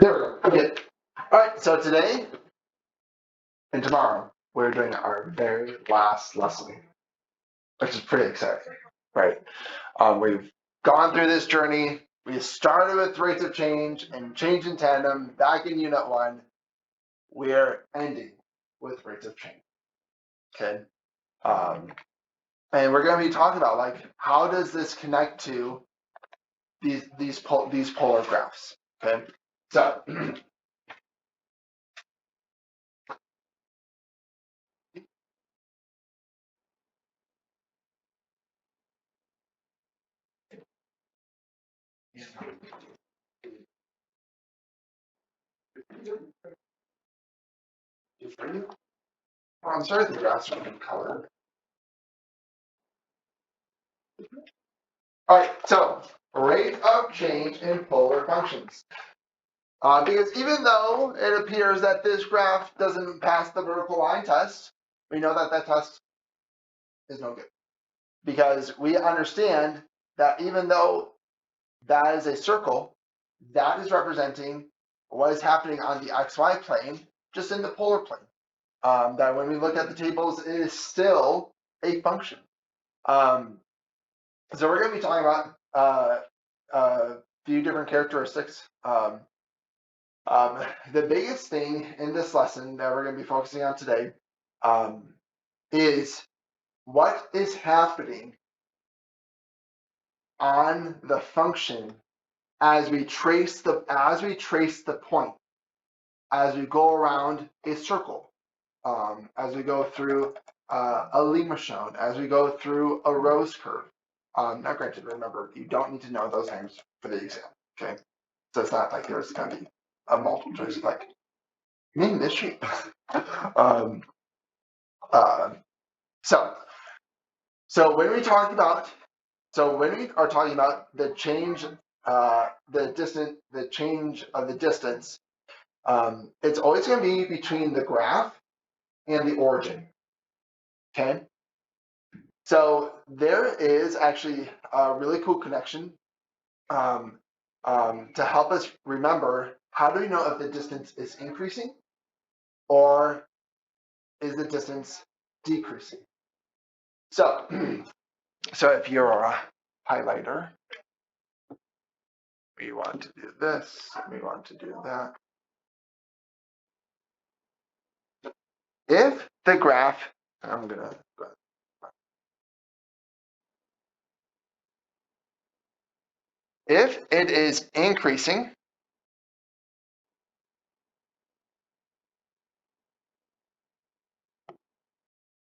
There we go. Okay. All right. So today and tomorrow we're doing our very last lesson, which is pretty exciting, right? We've gone through this journey. We started with rates of change and change in tandem back in Unit 1. We're ending with rates of change. Okay. And we're going to be talking about like how does this connect to these polar graphs. Okay. So I'm sorry the graphs are in color. All right, so rate of change in polar functions. Because even though it appears that this graph doesn't pass the vertical line test, we know that that test is no good. Because we understand that even though that is a circle, that is representing what is happening on the xy plane, just in the polar plane. That when we look at the tables, it is still a function. So we're going to be talking about a few different characteristics. The biggest thing in this lesson that we're going to be focusing on today is what is happening on the function as we trace the point, as we go around a circle, as we go through a lemma as we go through a rose curve. Now, granted, remember, you don't need to know those names for the exam, okay? So it's not like there's going to be a multiple choice, like, name this shape. So when we are talking about the change, the change of the distance, it's always going to be between the graph and the origin, okay? So there is actually a really cool connection to help us remember how do we know if the distance is increasing or is the distance decreasing. So, so if you're a highlighter, we want to do this, we want to do that. If the graph, I'm gonna go ahead. If it is increasing,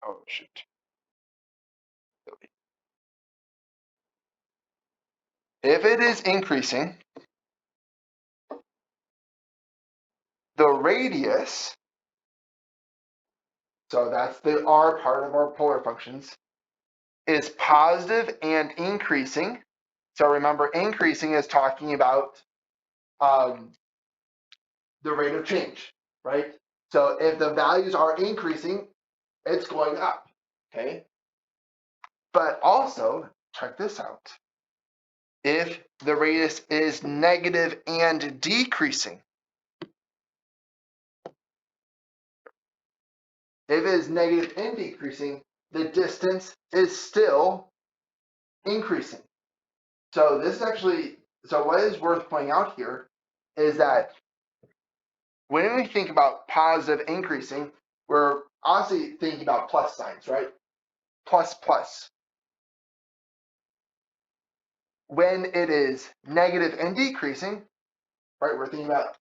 oh shoot. If it is increasing, the radius, so that's the r part of our polar functions, is positive and increasing. So remember, increasing is talking about the rate of change, right? So if the values are increasing, it's going up, okay? But also, check this out. If the radius is negative and decreasing, if it is negative and decreasing, the distance is still increasing. So this is actually, so what is worth pointing out here is that when we think about positive increasing, we're obviously thinking about plus signs, right? Plus, plus. When it is negative and decreasing, right, we're thinking about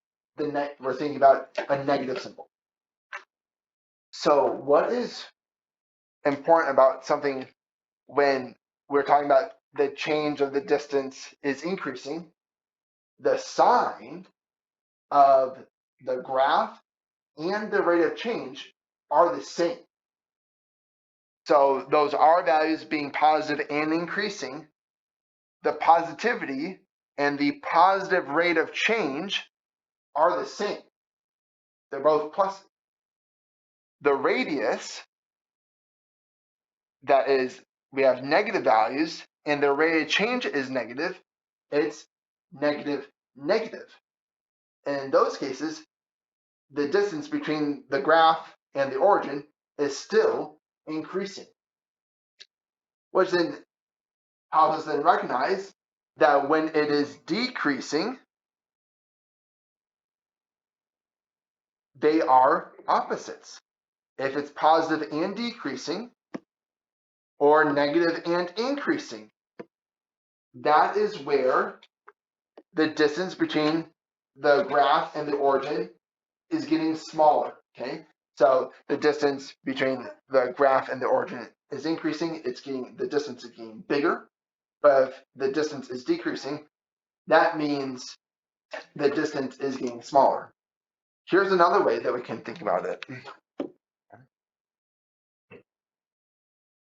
a negative symbol. So what is important about something when we're talking about the change of the distance is increasing? The sign of the graph and the rate of change are the same. So those R values being positive and increasing, the positivity and the positive rate of change are the same. They're both plus. The radius, that is, we have negative values, and the rate of change is negative, it's negative, negative. in those cases, the distance between the graph and the origin is still increasing, which then helps us then recognize that when it is decreasing, they are opposites. If it's positive and decreasing, or negative and increasing, that is where the distance between the graph and the origin is getting smaller, okay? So the distance between the graph and the origin is increasing, the distance is getting bigger. But if the distance is decreasing, that means the distance is getting smaller. Here's another way that we can think about it.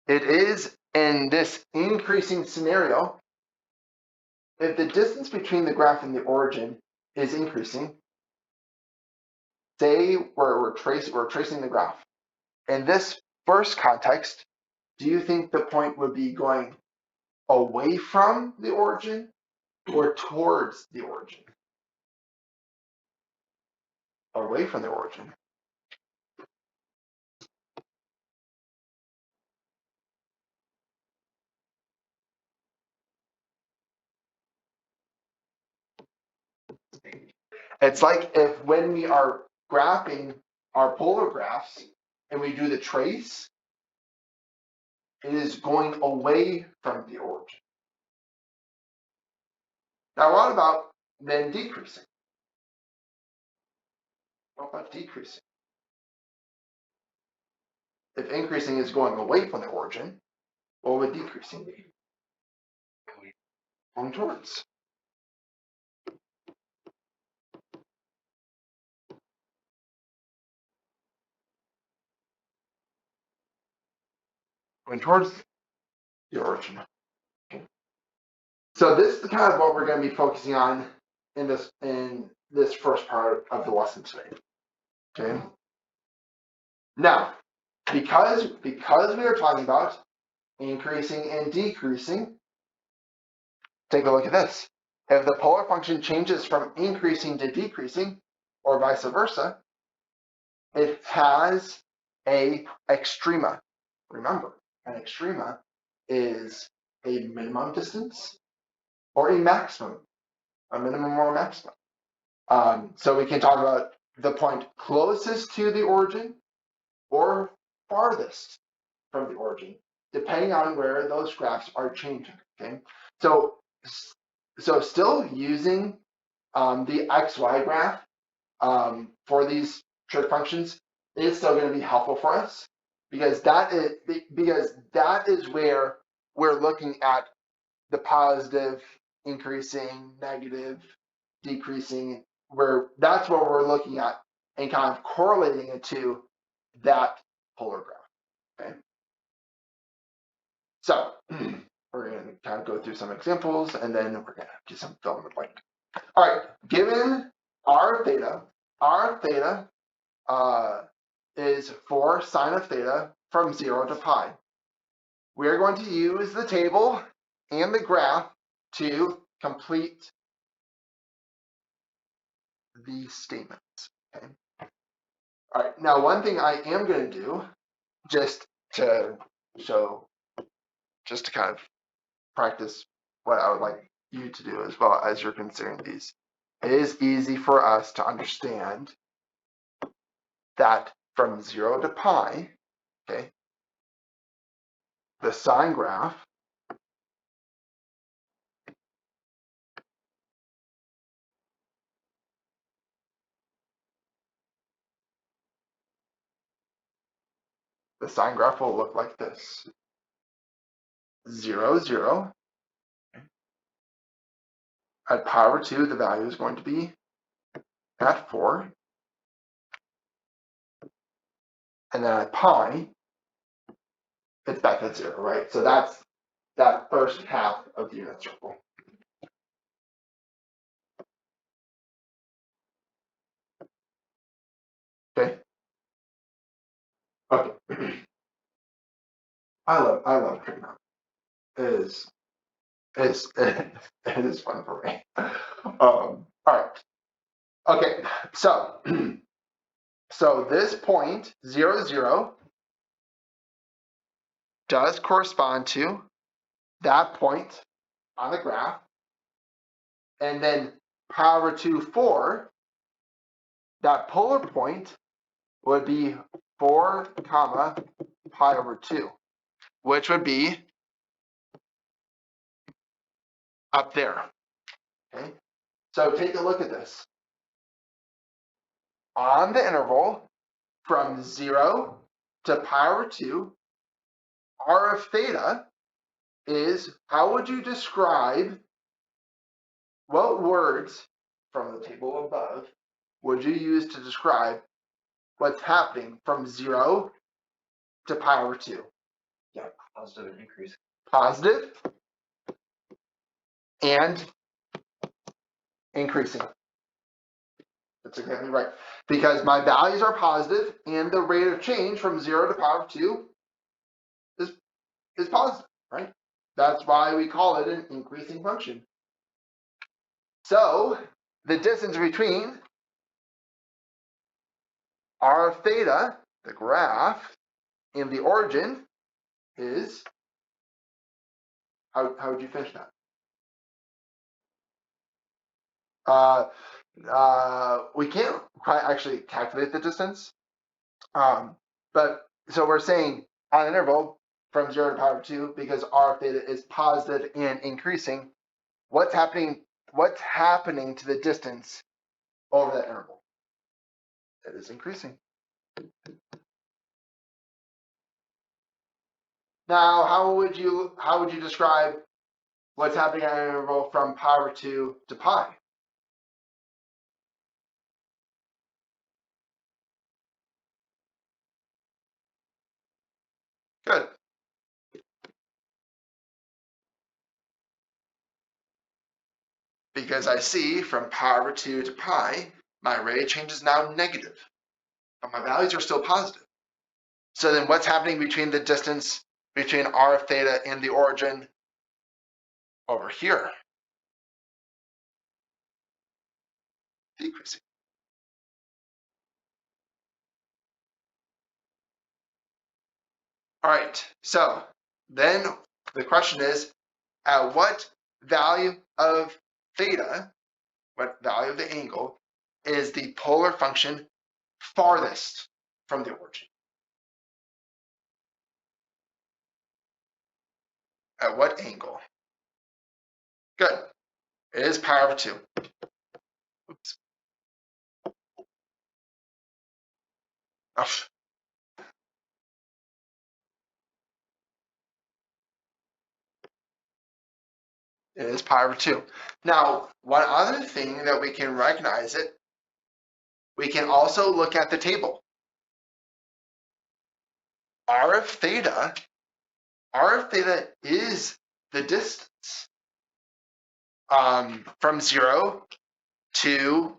It is in this increasing scenario, if the distance between the graph and the origin is increasing, say we're tracing the graph. In this first context, do you think the point would be going away from the origin or towards the origin? Away from the origin. It's like if when we are graphing our polar graphs and we do the trace, it is going away from the origin. Now, what about then decreasing? What about decreasing? If increasing is going away from the origin, what would decreasing be? Going towards. Going towards the origin. So this is kind of what we're going to be focusing on in this first part of the lesson today. Okay. Now, because we are talking about increasing and decreasing, take a look at this. If the polar function changes from increasing to decreasing, or vice versa, it has a extrema. Remember, an extrema is a minimum distance or a maximum, a minimum or a maximum. So we can talk about the point closest to the origin or farthest from the origin, depending on where those graphs are changing. Okay, so still using the XY graph for these trig functions is still going to be helpful for us because that is where we're looking at the positive, increasing, negative, decreasing, where that's what we're looking at and kind of correlating it to that polar graph. Okay. So we're going to kind of go through some examples and then we're going to do some fill in the blank. All right, given r theta is 4 sine of theta from 0 to pi. We're going to use the table and the graph to complete these statements. Okay. All right, now one thing I am going to do just to kind of practice what I would like you to do as well as you're considering these. It is easy for us to understand that from 0 to pi, okay, the sine graph will look like this. 0, 0. At pi over 2, the value is going to be at 4. And then at pi, it's back at 0, right? So that's that first half of the unit circle. Okay. Okay. I love trigonometry. It is fun for me. All right. Okay, so so this point 0, 0 does correspond to that point on the graph, and then pi over 2, 4, that polar point would be 4 comma pi over 2, which would be up there. Okay, so take a look at this. On the interval from 0 to pi over 2, r of theta is, how would you describe, what words from the table above would you use to describe what's happening from 0 to pi over 2? Yeah, positive and increasing. Positive and increasing. That's exactly right. Because my values are positive and the rate of change from 0 to pi over 2 is positive, right? That's why we call it an increasing function. So the distance between r of theta, the graph, and the origin is, how would you finish that? We can't quite actually calculate the distance, but so we're saying on an interval from 0 to pi over 2, because r of theta is positive and increasing, what's happening to the distance over that interval? It is increasing. Now, how would you describe what's happening at an interval from pi over 2 to pi? Good. Because I see from pi over 2 to pi, my rate of change is now negative, but my values are still positive. So then what's happening between the distance between r of theta and the origin over here? Decreasing. All right, so then the question is, at what value of theta, what value of the angle, is the polar function farthest from the origin? At what angle? Good. It is pi over 2. Oops. Oh. It is pi over 2. Now, one other thing that we can recognize it, we can also look at the table. R of theta is the distance from 0 to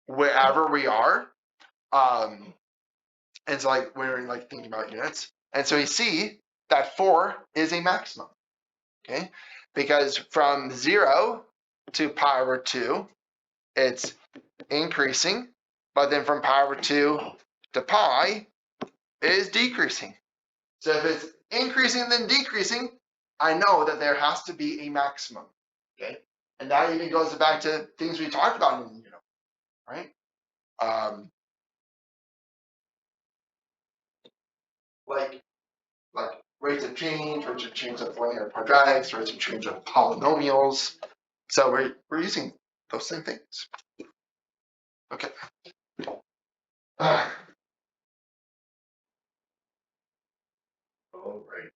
wherever we are. And so like we're like thinking about units. And so we see that 4 is a maximum. Okay? Because from 0 to pi over 2, it's increasing, but then from pi over 2 to pi is decreasing. So if it's increasing then decreasing, I know that there has to be a maximum. Okay, and that even goes back to things we talked about in the unit, right? Like rates of change of linear quadratics, rates of change of polynomials. So we're using those same things. Okay. All right.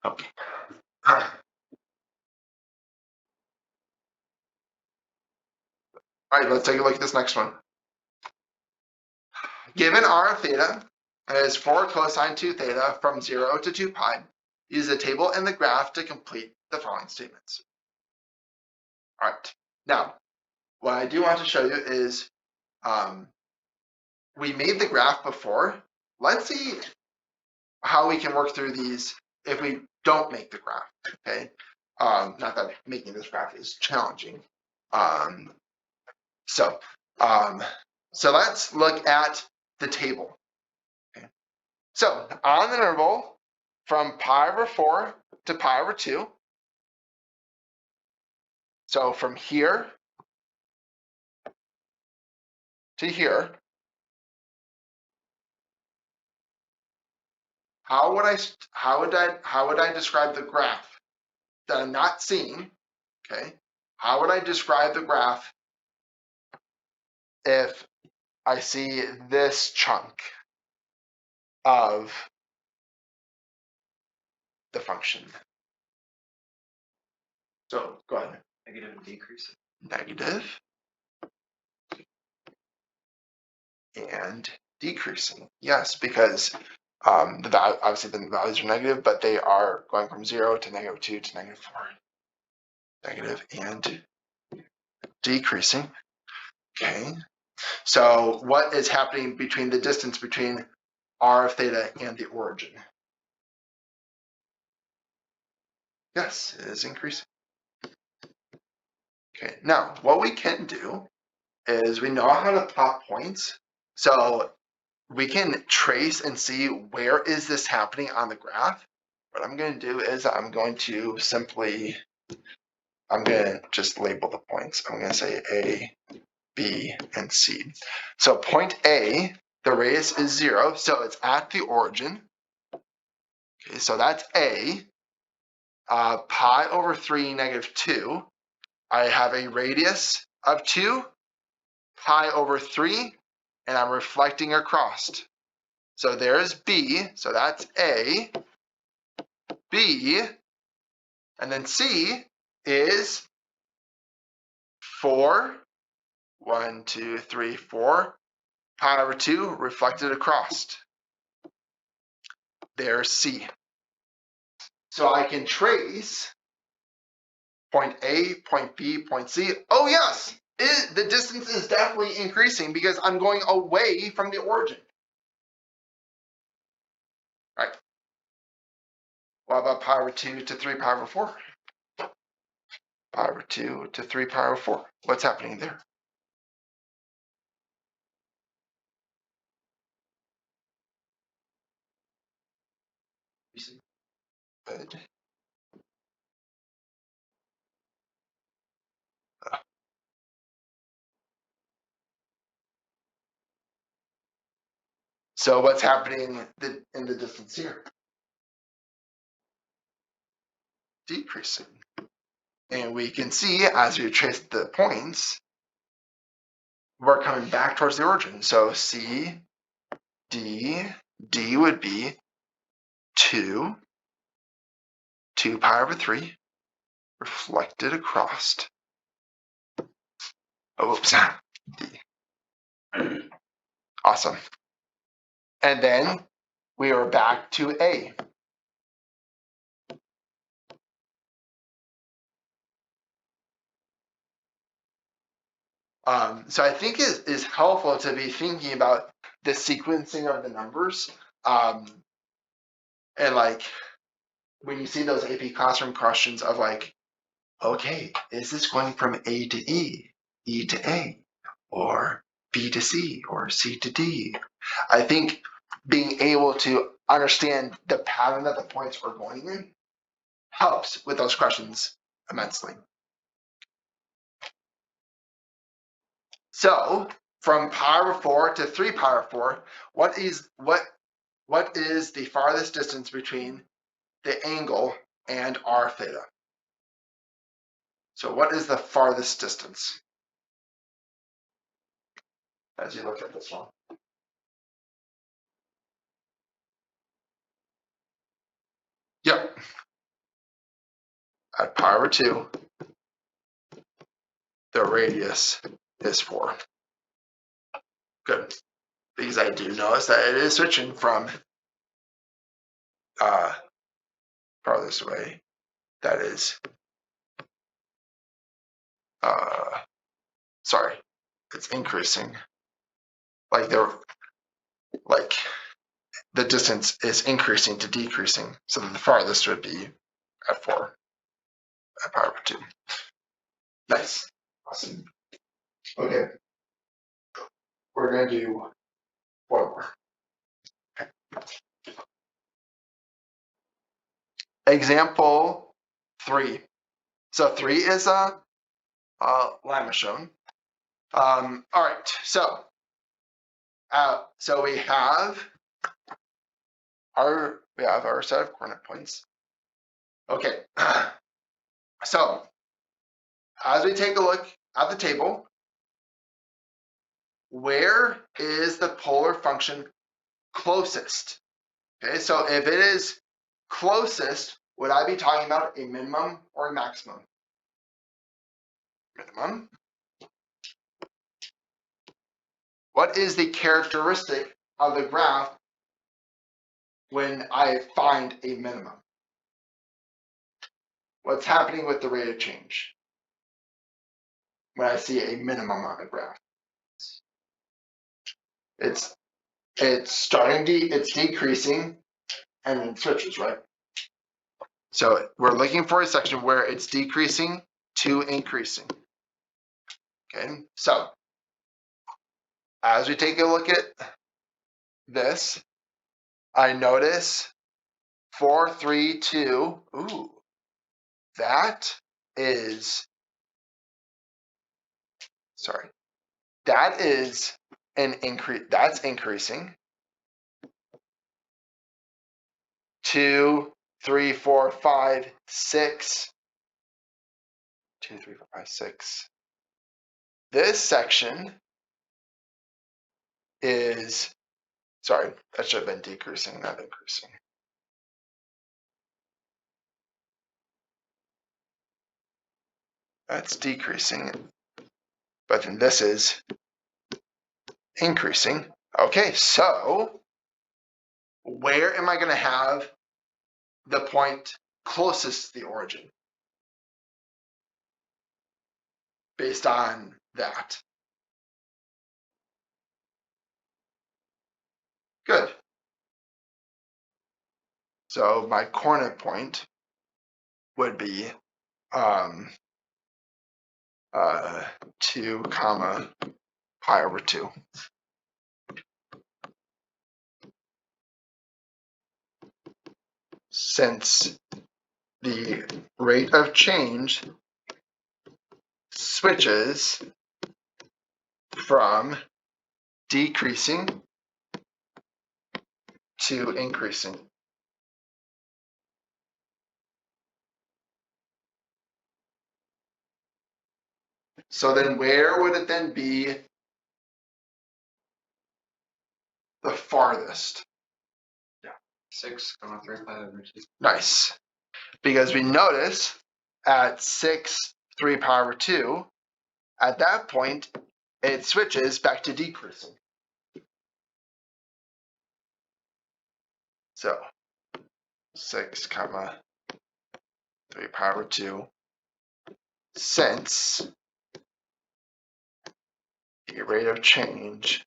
Okay. All right, let's take a look at this next one. Given r of theta is 4 cosine 2 theta from 0 to 2 pi, use the table and the graph to complete the following statements. All right. Now, what I do want to show you is we made the graph before. Let's see how we can work through these if we don't make the graph, okay? Not that making this graph is challenging. So let's look at the table. Okay. So on the interval from pi over 4 to pi over 2, so from here to here, how would I describe the graph that I'm not seeing? Okay, how would I describe the graph if I see this chunk of the function? So go ahead. Negative and decreasing. Negative and decreasing. Yes, because the value, obviously the values are negative, but they are going from 0 to -2 to -4. Negative and decreasing. Okay. So what is happening between the distance between r of theta and the origin? Yes, it is increasing. Okay. Now, what we can do is we know how to plot points. So we can trace and see where is this happening on the graph. What I'm going to do is I'm going to just label the points. I'm going to say A, B, and C. So point A, the radius is 0, so it's at the origin. Okay, so that's A. Pi over 3, -2. I have a radius of 2, pi over 3, and I'm reflecting across. So there's B, so that's A. B, and then C is 4, 1, 2, 3, 4, pi over 2 reflected across. There's C. So I can trace point A, point B, point C. Oh yes, the distance is definitely increasing because I'm going away from the origin. Right. What about pi over 2 to 3 pi over 4? Pi over 2 to 3 pi over 4. What's happening there? Good. So what's happening in the distance here? Decreasing. And we can see as we trace the points, we're coming back towards the origin. So C, D, D would be 2 pi over 3 reflected across. Oh, oops, D. Awesome. And then we are back to A. So I think it is helpful to be thinking about the sequencing of the numbers. And like when you see those AP classroom questions of like, okay, is this going from A to E, E to A, or B to C, or C to D? I think being able to understand the pattern that the points are going in helps with those questions immensely. So from pi over 4 to 3 pi over 4, what is the farthest distance between the angle and r theta? So what is the farthest distance as you look at this one? Yep. At pi over 2, the radius is 4. Good. Because I do notice that it is switching from farthest away. That is, sorry, it's increasing. Like the distance is increasing to decreasing, so that the farthest would be at 4. power over 2. Nice. Awesome. Okay. We're going to do one more. Okay. Example 3. So 3 is a limestone. All right. So we have our set of coordinate points. Okay. So as we take a look at the table, where is the polar function closest? Okay, so if it is closest, would I be talking about a minimum or a maximum? Minimum. What is the characteristic of the graph when I find a minimum? What's happening with the rate of change when I see a minimum on the graph? It's it's decreasing and then switches, right? So we're looking for a section where it's decreasing to increasing. Okay, so as we take a look at this, I notice 4, 3, 2. Ooh, that is, sorry, that is an increase. That's increasing. 2, 3, 4, 5, 6. 2, 3, 4, 5, 6. This section is, sorry, that should have been decreasing, not increasing. That's decreasing, but then this is increasing. Okay, so where am I going to have the point closest to the origin based on that? Good. So my coordinate point would be 2 comma pi over 2. Since the rate of change switches from decreasing to increasing. So then where would it then be the farthest? 6, 3, 5 over 2. Nice. Because we notice at 6, 3 pi over 2, at that point, it switches back to decreasing. So 6 comma 3 pi over 2, since the rate of change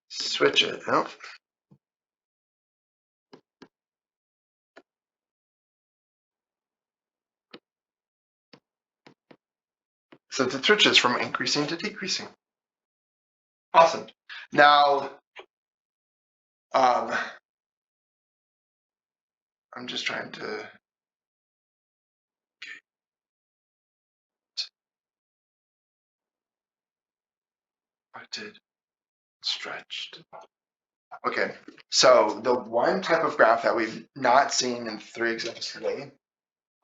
switches, since it switches from increasing to decreasing. Awesome. Now, I'm just trying to. I did stretched. Okay, so the one type of graph that we've not seen in 3 examples today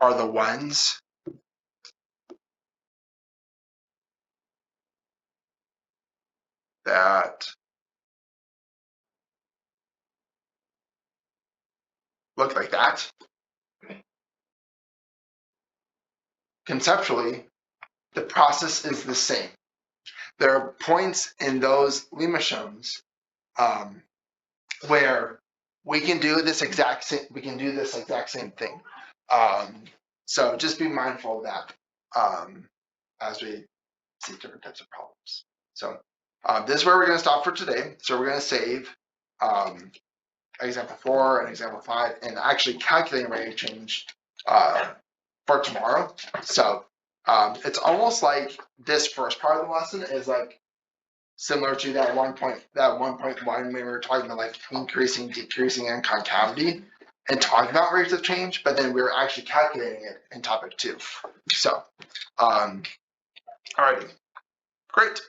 are the ones that look like that. Conceptually, the process is the same. There are points in those limachones where we can do this exact same thing. So just be mindful of that as we see different types of problems. So this is where we're going to stop for today. So we're going to save example 4 and example 5 and actually calculating rate of change for tomorrow. So it's almost like this first part of the lesson is like similar to that 1.1 when we were talking about like increasing, decreasing, and concavity and talking about rates of change, but then we were actually calculating it in topic 2. So, alrighty, great.